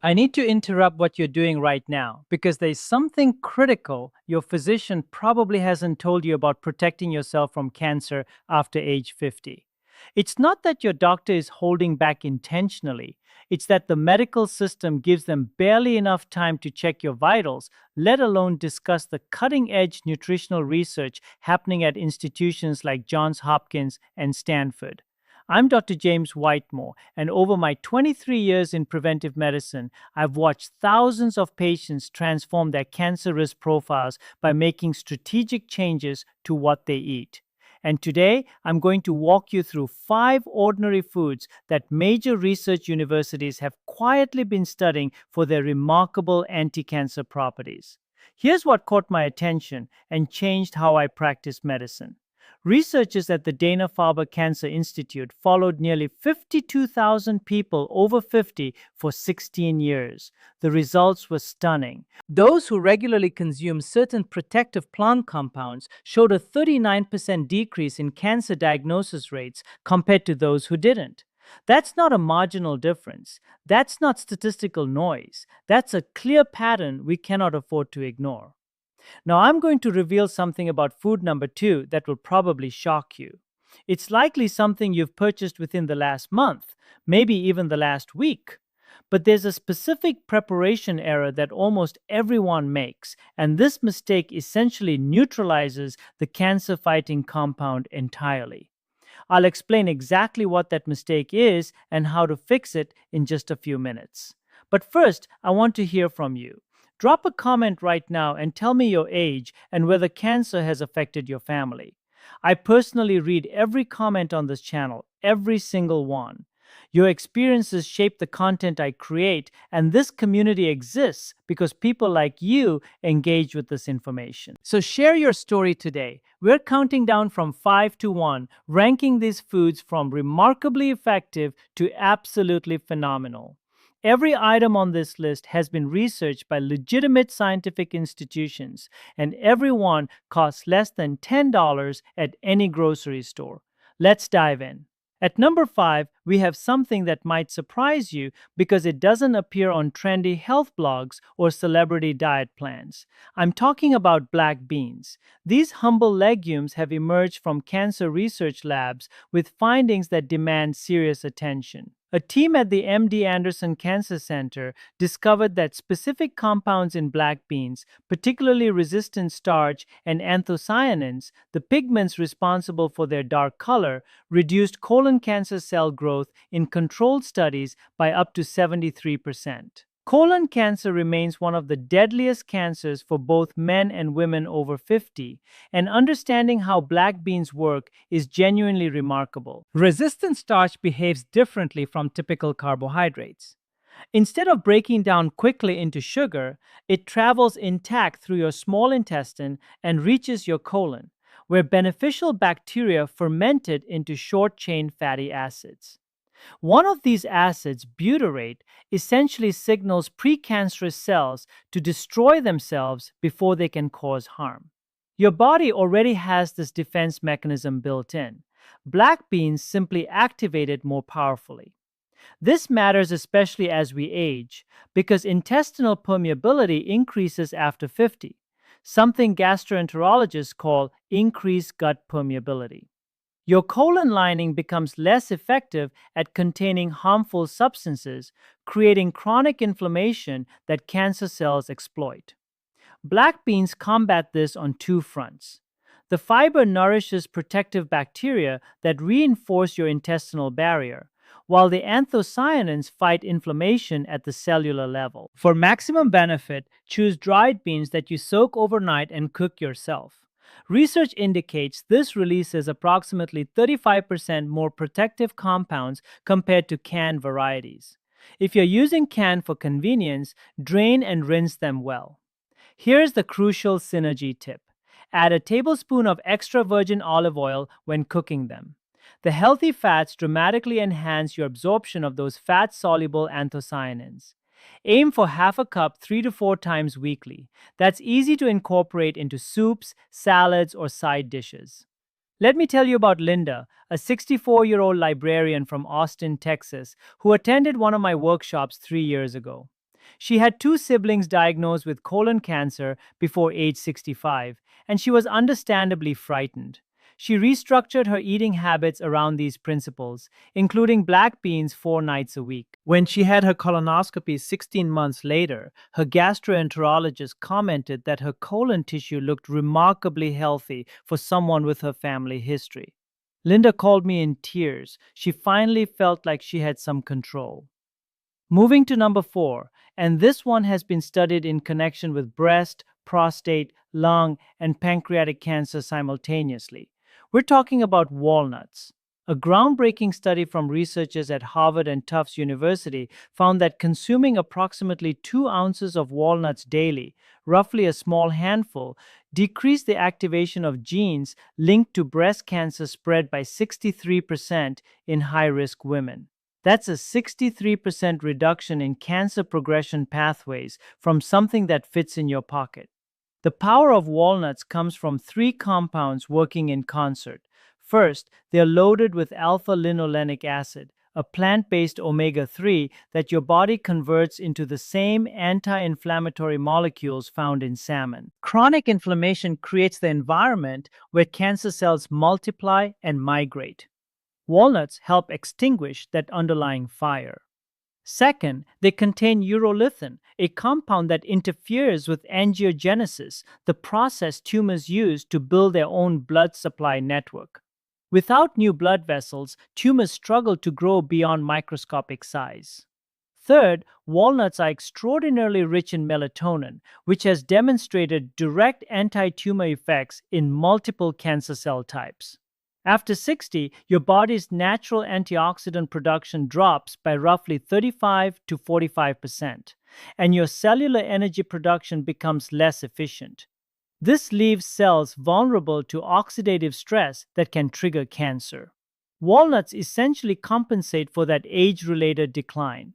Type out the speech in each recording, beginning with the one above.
I need to interrupt what you're doing right now because there's something critical your physician probably hasn't told you about protecting yourself from cancer after age 50. It's not that your doctor is holding back intentionally, it's that the medical system gives them barely enough time to check your vitals, let alone discuss the cutting edge nutritional research happening at institutions like Johns Hopkins and Stanford. I'm Dr. James Whitemore, and over my 23 years in preventive medicine, I've watched thousands of patients transform their cancer risk profiles by making strategic changes to what they eat. And today, I'm going to walk you through 5 ordinary foods that major research universities have quietly been studying for their remarkable anti cancer properties. Here's what caught my attention and changed how I practice medicine. Researchers at the Dana Farber Cancer Institute followed nearly 52,000 people over 50 for 16 years. The results were stunning. Those who regularly consumed certain protective plant compounds showed a 39% decrease in cancer diagnosis rates compared to those who didn't. That's not a marginal difference. That's not statistical noise. That's a clear pattern we cannot afford to ignore. Now, I'm going to reveal something about food number 2 that will probably shock you. It's likely something you've purchased within the last month, maybe even the last week. But there's a specific preparation error that almost everyone makes, and this mistake essentially neutralizes the cancer fighting compound entirely. I'll explain exactly what that mistake is and how to fix it in just a few minutes. But first, I want to hear from you. Drop a comment right now and tell me your age and whether cancer has affected your family. I personally read every comment on this channel, every single one. Your experiences shape the content I create, and this community exists because people like you engage with this information. So share your story today. We're counting down from 5 to 1, ranking these foods from remarkably effective to absolutely phenomenal. Every item on this list has been researched by legitimate scientific institutions, and every one costs less than $10 at any grocery store. Let's dive in. At number 5, we have something that might surprise you because it doesn't appear on trendy health blogs or celebrity diet plans. I'm talking about black beans. These humble legumes have emerged from cancer research labs with findings that demand serious attention. A team at the MD Anderson Cancer Center discovered that specific compounds in black beans, particularly resistant starch and anthocyanins, the pigments responsible for their dark color, reduced colon cancer cell growth in controlled studies by up to 73%. Colon cancer remains one of the deadliest cancers for both men and women over 50, and understanding how black beans work is genuinely remarkable. Resistant starch behaves differently from typical carbohydrates. Instead of breaking down quickly into sugar, it travels intact through your small intestine and reaches your colon, where beneficial bacteria ferment it into short-chain fatty acids. One of these acids, butyrate, essentially signals precancerous cells to destroy themselves before they can cause harm. Your body already has this defense mechanism built in. Black beans simply activate it more powerfully. This matters especially as we age because intestinal permeability increases after 50, something gastroenterologists call increased gut permeability. Your colon lining becomes less effective at containing harmful substances, creating chronic inflammation that cancer cells exploit. Black beans combat this on 2 fronts. The fiber nourishes protective bacteria that reinforce your intestinal barrier, while the anthocyanins fight inflammation at the cellular level. For maximum benefit, choose dried beans that you soak overnight and cook yourself. Research indicates this releases approximately 35% more protective compounds compared to canned varieties. If you're using canned for convenience, drain and rinse them well. Here's the crucial synergy tip. Add a tablespoon of extra virgin olive oil when cooking them. The healthy fats dramatically enhance your absorption of those fat-soluble anthocyanins. Aim for half a cup 3 to 4 times weekly. That's easy to incorporate into soups, salads, or side dishes. Let me tell you about Linda, a 64-year-old librarian from Austin, Texas, who attended one of my workshops 3 years ago. She had two siblings diagnosed with colon cancer before age 65, and she was understandably frightened. She restructured her eating habits around these principles, including black beans 4 nights a week. When she had her colonoscopy 16 months later, her gastroenterologist commented that her colon tissue looked remarkably healthy for someone with her family history. Linda called me in tears. She finally felt like she had some control. Moving to number 4, and this one has been studied in connection with breast, prostate, lung, and pancreatic cancer simultaneously. We're talking about walnuts. A groundbreaking study from researchers at Harvard and Tufts University found that consuming approximately 2 ounces of walnuts daily, roughly a small handful, decreased the activation of genes linked to breast cancer spread by 63% in high risk women. That's a 63% reduction in cancer progression pathways from something that fits in your pocket. The power of walnuts comes from 3 compounds working in concert. First, they're loaded with alpha-linolenic acid, a plant-based omega-3 that your body converts into the same anti-inflammatory molecules found in salmon. Chronic inflammation creates the environment where cancer cells multiply and migrate. Walnuts help extinguish that underlying fire. Second, they contain urolithin, a compound that interferes with angiogenesis, the process tumors use to build their own blood supply network. Without new blood vessels, tumors struggle to grow beyond microscopic size. Third, walnuts are extraordinarily rich in melatonin, which has demonstrated direct anti-tumor effects in multiple cancer cell types. After 60, your body's natural antioxidant production drops by roughly 35 to 45%, and your cellular energy production becomes less efficient. This leaves cells vulnerable to oxidative stress that can trigger cancer. Walnuts essentially compensate for that age-related decline.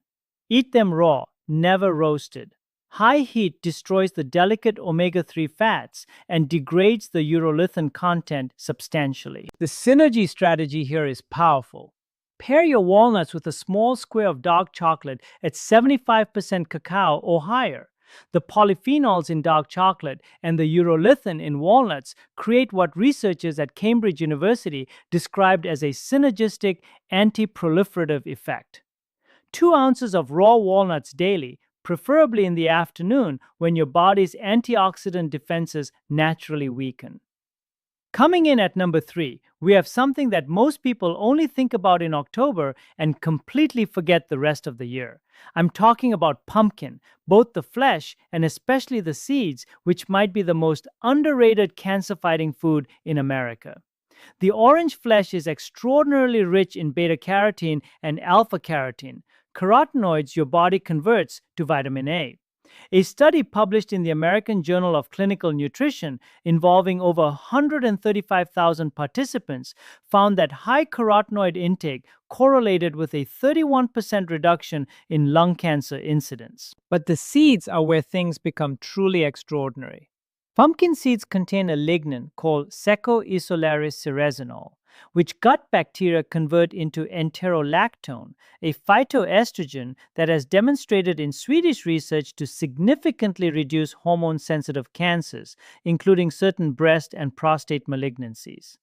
Eat them raw, never roasted. High heat destroys the delicate omega-3 fats and degrades the urolithin content substantially. The synergy strategy here is powerful. Pair your walnuts with a small square of dark chocolate at 75% cacao or higher. The polyphenols in dark chocolate and the urolithin in walnuts create what researchers at Cambridge University described as a synergistic anti-proliferative effect. 2 ounces of raw walnuts daily, preferably in the afternoon when your body's antioxidant defenses naturally weaken. Coming in at number 3, we have something that most people only think about in October and completely forget the rest of the year. I'm talking about pumpkin, both the flesh and especially the seeds, which might be the most underrated cancer-fighting food in America. The orange flesh is extraordinarily rich in beta-carotene and alpha-carotene, carotenoids your body converts to vitamin A. A study published in the American Journal of Clinical Nutrition involving over 135,000 participants found that high carotenoid intake correlated with a 31% reduction in lung cancer incidence. But the seeds are where things become truly extraordinary. Pumpkin seeds contain a lignin called secoisolaris ceresinol, which gut bacteria convert into enterolactone, a phytoestrogen that has demonstrated in Swedish research to significantly reduce hormone-sensitive cancers, including certain breast and prostate malignancies.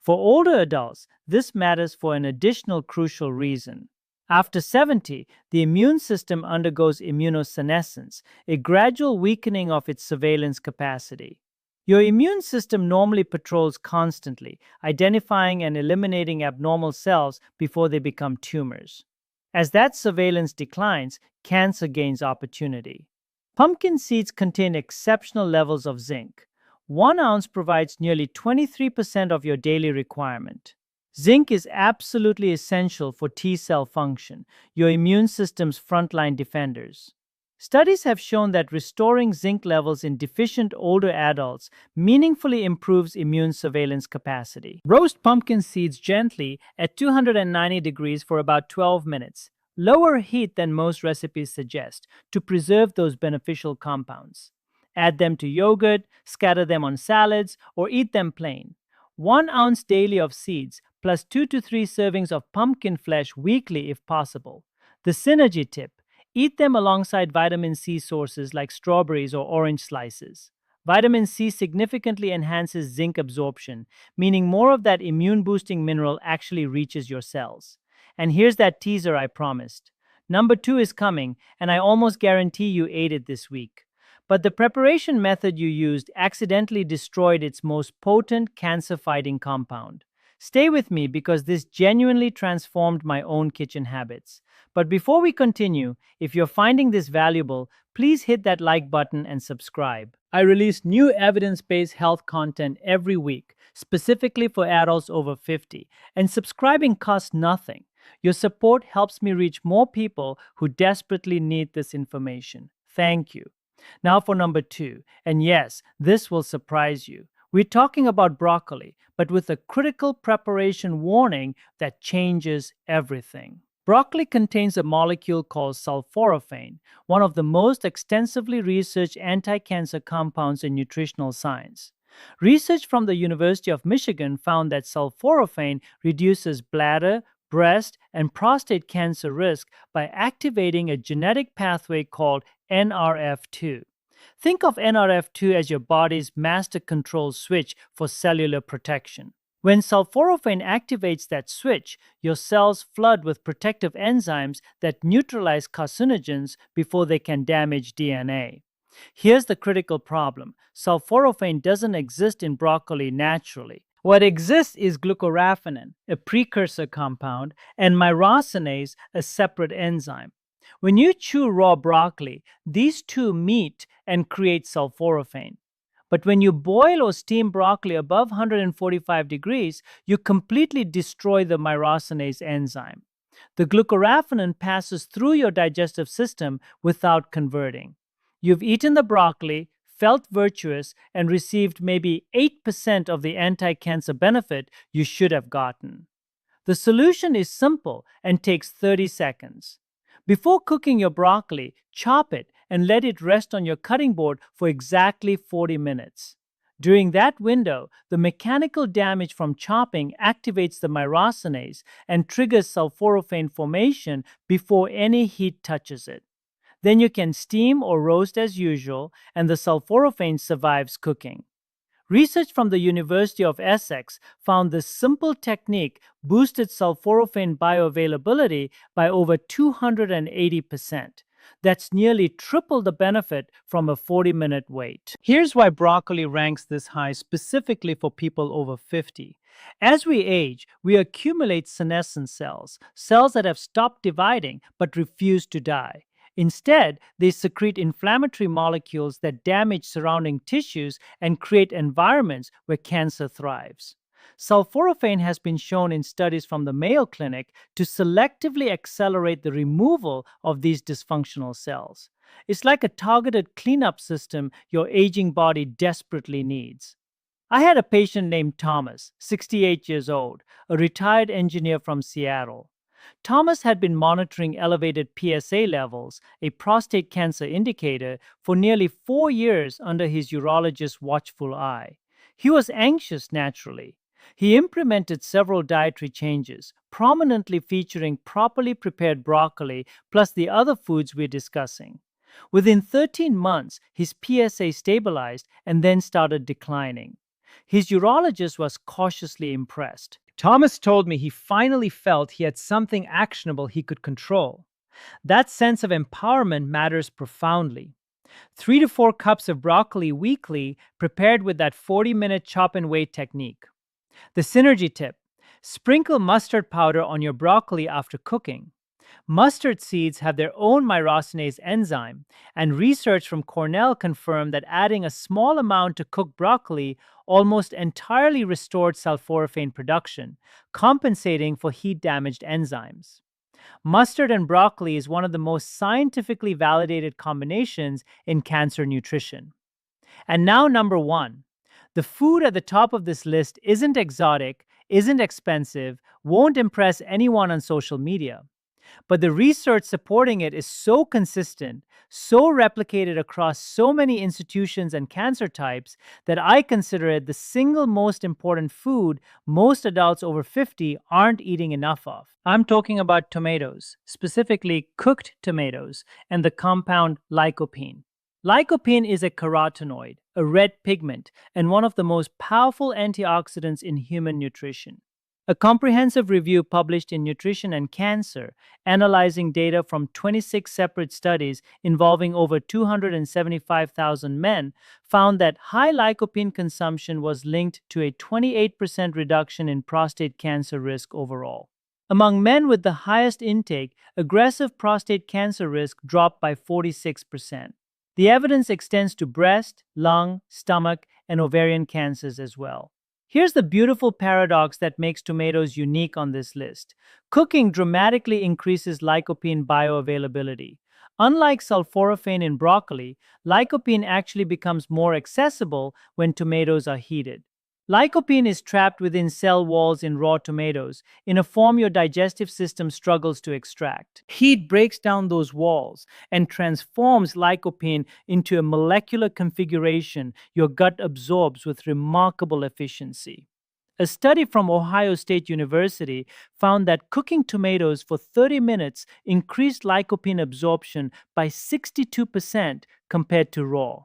For older adults, this matters for an additional crucial reason. After 70, the immune system undergoes immunosenescence, a gradual weakening of its surveillance capacity. Your immune system normally patrols constantly, identifying and eliminating abnormal cells before they become tumors. As that surveillance declines, cancer gains opportunity. Pumpkin seeds contain exceptional levels of zinc. 1 ounce provides nearly 23% of your daily requirement. Zinc is absolutely essential for T-cell function, your immune system's frontline defenders. Studies have shown that restoring zinc levels in deficient older adults meaningfully improves immune surveillance capacity. Roast pumpkin seeds gently at 290 degrees for about 12 minutes. Lower heat than most recipes suggest to preserve those beneficial compounds. Add them to yogurt, scatter them on salads, or eat them plain. 1 ounce daily of seeds plus 2 to 3 servings of pumpkin flesh weekly if possible. The synergy tip: Eat them alongside vitamin C sources like strawberries or orange slices. Vitamin C significantly enhances zinc absorption, meaning more of that immune boosting mineral actually reaches your cells. And here's that teaser I promised. Number two is coming, and I almost guarantee you ate it this week. But the preparation method you used accidentally destroyed its most potent cancer fighting compound. Stay with me because this genuinely transformed my own kitchen habits. But before we continue, if you're finding this valuable, please hit that like button and subscribe. I release new evidence based health content every week, specifically for adults over 50, and subscribing costs nothing. Your support helps me reach more people who desperately need this information. Thank you. Now for number two, and yes, this will surprise you. We're talking about broccoli, but with a critical preparation warning that changes everything. Broccoli contains a molecule called sulforaphane, one of the most extensively researched anti-cancer compounds in nutritional science. Research from the University of Michigan found that sulforaphane reduces bladder, breast, and prostate cancer risk by activating a genetic pathway called NRF2. Think of NRF2 as your body's master control switch for cellular protection. When sulforaphane activates that switch, your cells flood with protective enzymes that neutralize carcinogens before they can damage DNA. Here's the critical problem: sulforaphane doesn't exist in broccoli naturally. What exists is glucoraphanin, a precursor compound, and myrosinase, a separate enzyme. When you chew raw broccoli, these two meet and create sulforaphane. But when you boil or steam broccoli above 145 degrees, you completely destroy the myrosinase enzyme. The glucoraphanin passes through your digestive system without converting. You've eaten the broccoli, felt virtuous, and received maybe 8% of the anti-cancer benefit you should have gotten. The solution is simple and takes 30 seconds. Before cooking your broccoli, chop it and let it rest on your cutting board for exactly 40 minutes. During that window, the mechanical damage from chopping activates the myrosinase and triggers sulforaphane formation before any heat touches it. Then you can steam or roast as usual, and the sulforaphane survives cooking. Research from the University of Essex found this simple technique boosted sulforaphane bioavailability by over 280%. That's nearly triple the benefit from a 40-minute wait. Here's why broccoli ranks this high specifically for people over 50. As we age, we accumulate senescent cells, cells that have stopped dividing but refuse to die. Instead, they secrete inflammatory molecules that damage surrounding tissues and create environments where cancer thrives. Sulforaphane has been shown in studies from the Mayo Clinic to selectively accelerate the removal of these dysfunctional cells. It's like a targeted cleanup system your aging body desperately needs. I had a patient named Thomas, 68 years old, a retired engineer from Seattle. Thomas had been monitoring elevated PSA levels, a prostate cancer indicator, for nearly 4 years under his urologist's watchful eye. He was anxious naturally. He implemented several dietary changes, prominently featuring properly prepared broccoli plus the other foods we're discussing. Within 13 months, his PSA stabilized and then started declining. His urologist was cautiously impressed. Thomas told me he finally felt he had something actionable he could control. That sense of empowerment matters profoundly. 3 to 4 cups of broccoli weekly, prepared with that 40-minute chop and wait technique. The synergy tip: sprinkle mustard powder on your broccoli after cooking. Mustard seeds have their own myrosinase enzyme, and research from Cornell confirmed that adding a small amount to cooked broccoli almost entirely restored sulforaphane production, compensating for heat-damaged enzymes. Mustard and broccoli is one of the most scientifically validated combinations in cancer nutrition. And now, number one. The food at the top of this list isn't exotic, isn't expensive, won't impress anyone on social media. But the research supporting it is so consistent, so replicated across so many institutions and cancer types that I consider it the single most important food most adults over 50 aren't eating enough of. I'm talking about tomatoes, specifically cooked tomatoes, and the compound lycopene. Lycopene is a carotenoid, a red pigment, and one of the most powerful antioxidants in human nutrition. A comprehensive review published in Nutrition and Cancer, analyzing data from 26 separate studies involving over 275,000 men, found that high lycopene consumption was linked to a 28% reduction in prostate cancer risk overall. Among men with the highest intake, aggressive prostate cancer risk dropped by 46%. The evidence extends to breast, lung, stomach, and ovarian cancers as well. Here's the beautiful paradox that makes tomatoes unique on this list. Cooking dramatically increases lycopene bioavailability. Unlike sulforaphane in broccoli, lycopene actually becomes more accessible when tomatoes are heated. Lycopene is trapped within cell walls in raw tomatoes, in a form your digestive system struggles to extract. Heat breaks down those walls and transforms lycopene into a molecular configuration your gut absorbs with remarkable efficiency. A study from Ohio State University found that cooking tomatoes for 30 minutes increased lycopene absorption by 62% compared to raw.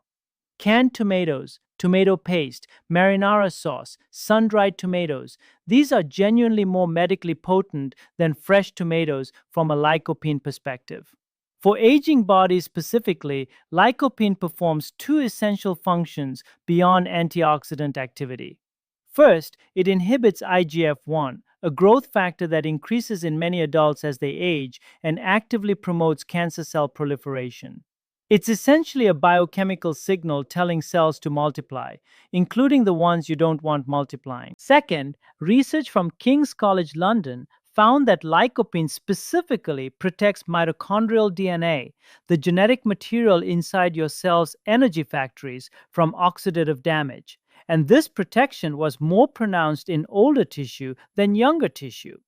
Canned tomatoes, tomato paste, marinara sauce, sun-dried tomatoes. These are genuinely more medically potent than fresh tomatoes from a lycopene perspective. For aging bodies specifically, lycopene performs two essential functions beyond antioxidant activity. First, it inhibits IGF-1, a growth factor that increases in many adults as they age and actively promotes cancer cell proliferation. It's essentially a biochemical signal telling cells to multiply, including the ones you don't want multiplying. Second, research from King's College London found that lycopene specifically protects mitochondrial DNA, the genetic material inside your cell's energy factories, from oxidative damage. And this protection was more pronounced in older tissue than younger tissue.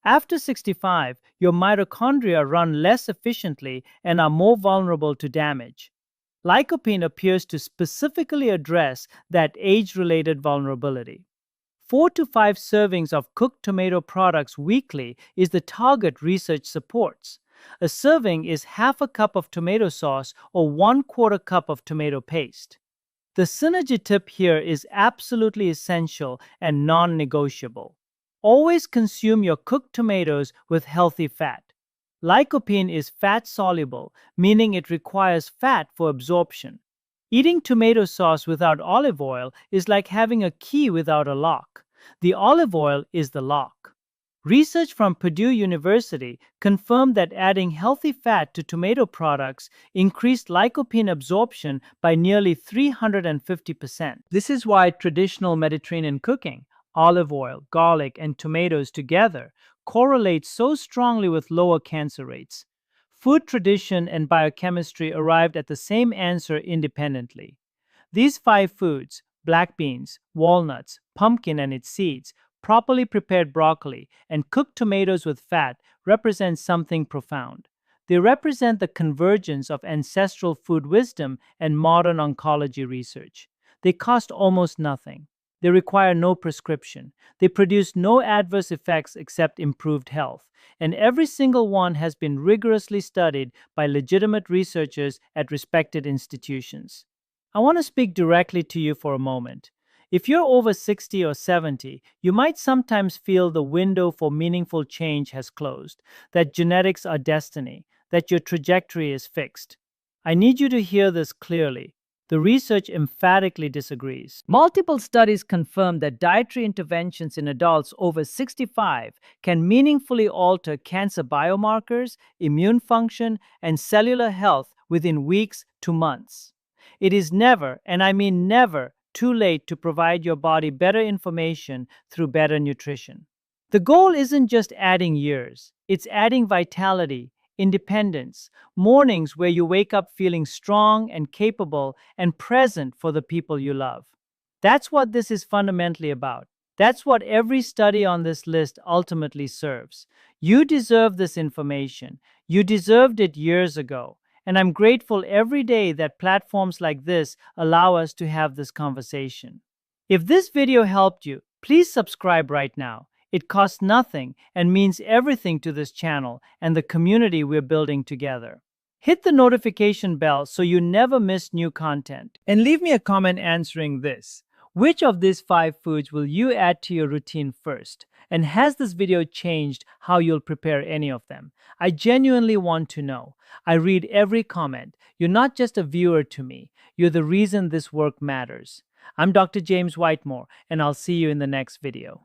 After 65, your mitochondria run less efficiently and are more vulnerable to damage. Lycopene appears to specifically address that age-related vulnerability. 4 to 5 servings of cooked tomato products weekly is the target research supports. A serving is half a cup of tomato sauce or 1/4 cup of tomato paste. The synergy tip here is absolutely essential and non-negotiable. Always consume your cooked tomatoes with healthy fat. Lycopene is fat-soluble, meaning it requires fat for absorption. Eating tomato sauce without olive oil is like having a key without a lock. The olive oil is the lock. Research from Purdue University confirmed that adding healthy fat to tomato products increased lycopene absorption by nearly 350%. This is why traditional Mediterranean cooking, olive oil, garlic, and tomatoes together, correlate so strongly with lower cancer rates. Food tradition and biochemistry arrived at the same answer independently. These 5 foods, black beans, walnuts, pumpkin and its seeds, properly prepared broccoli, and cooked tomatoes with fat, represent something profound. They represent the convergence of ancestral food wisdom and modern oncology research. They cost almost nothing. They require no prescription. They produce no adverse effects except improved health. And every single one has been rigorously studied by legitimate researchers at respected institutions. I want to speak directly to you for a moment. If you're over 60 or 70, you might sometimes feel the window for meaningful change has closed, that genetics are destiny, that your trajectory is fixed. I need you to hear this clearly. The research emphatically disagrees. Multiple studies confirm that dietary interventions in adults over 65 can meaningfully alter cancer biomarkers, immune function, and cellular health within weeks to months. It is never, and I mean never, too late to provide your body better information through better nutrition. The goal isn't just adding years, it's adding vitality, independence, mornings where you wake up feeling strong and capable and present for the people you love. That's what this is fundamentally about. That's what every study on this list ultimately serves. You deserve this information. You deserved it years ago. And I'm grateful every day that platforms like this allow us to have this conversation. If this video helped you, please subscribe right now. It costs nothing and means everything to this channel and the community we're building together. Hit the notification bell so you never miss new content. And leave me a comment answering this. Which of these 5 foods will you add to your routine first? And has this video changed how you'll prepare any of them? I genuinely want to know. I read every comment. You're not just a viewer to me. You're the reason this work matters. I'm Dr. James Whitemore, and I'll see you in the next video.